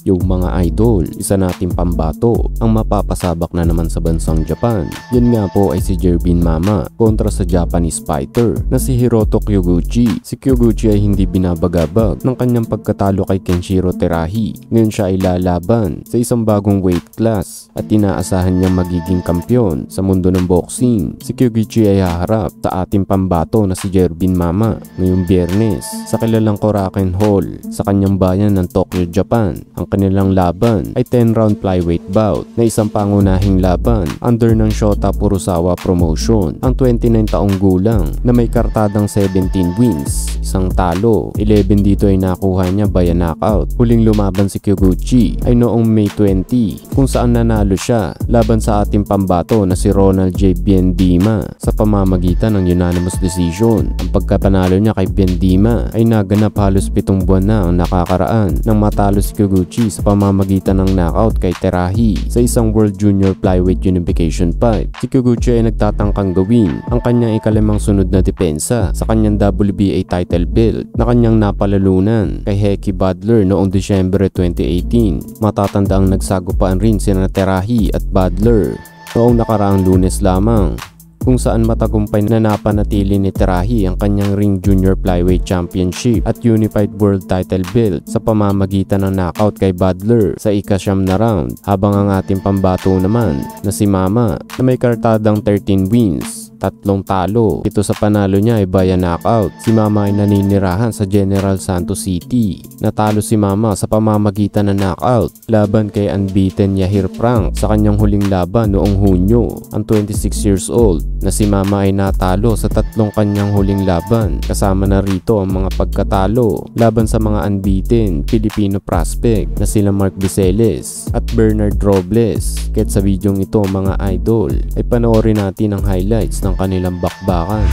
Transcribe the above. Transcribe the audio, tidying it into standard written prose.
Yung mga idol, isa nating pambato ang mapapasabak na naman sa bansang Japan. Yan nga po ay si Jerbin Mama kontra sa Japanese fighter na si Hiroto Kyoguchi. Si Kyoguchi ay hindi binabagabag ng kanyang pagkatalo kay Kenshiro Terahi. Ngayon siya ay lalaban sa isang bagong weight class at inaasahan niyang magiging kampyon sa mundo ng boxing. Si Kyoguchi ay haharap sa ating pambato na si Jerbin Mama ngayong Biyernes sa kilalang Korakuen Hall sa kanyang bayan ng Tokyo, Japan. Ang kanilang laban ay 10-round flyweight bout na isang pangunahing laban under ng Shota Furusawa Promotion. Ang 29 taong gulang na may kartadang 17 wins, isang talo, 11 dito ay nakuha niya via knockout. Huling lumaban si Kyoguchi ay noong May 20 kung saan nanalo siya laban sa ating pambato na si Ronald J. Biendima sa pamamagitan ng unanimous decision. Ang pagkapanalo niya kay Biendima ay naganap halos 7 buwan na ang nakakaraan nang matalo si Kyoguchi sa pamamagitan ng knockout kay Terahi sa isang World Junior Flyweight Unification fight. Si Kyoguchi ay nagtatangkang gawin ang kanyang ikalimang sunod na depensa sa kanyang WBA title belt na kanyang napalalunan kay Heki Badler noong Disyembre 2018. Matatandaang nagsagupaan rin sina Terahi at Badler noong nakaraang Lunes lamang, kung saan matagumpay na napanatili ni Terahi ang kanyang Ring Junior Flyweight Championship at Unified World Title belt sa pamamagitan ng knockout kay Badler sa ika-9 na round, habang ang ating pambato naman na si Mama na may kartadang 13 wins, 3 talo, ito sa panalo niya ay via knockout. Si Mama ay naninirahan sa General Santos City. Natalo si Mama sa pamamagitan ng knockout laban kay unbeaten Yahir Frank sa kanyang huling laban noong Hunyo. Ang 26 years old na si Mama ay natalo sa 3 kanyang huling laban, kasama na rito ang mga pagkatalo laban sa mga unbeaten Filipino prospect na sila Mark Biseles at Bernard Robles. Kahit sa videong ito mga idol ay panoorin natin ang highlights ng kanilang bakbakan.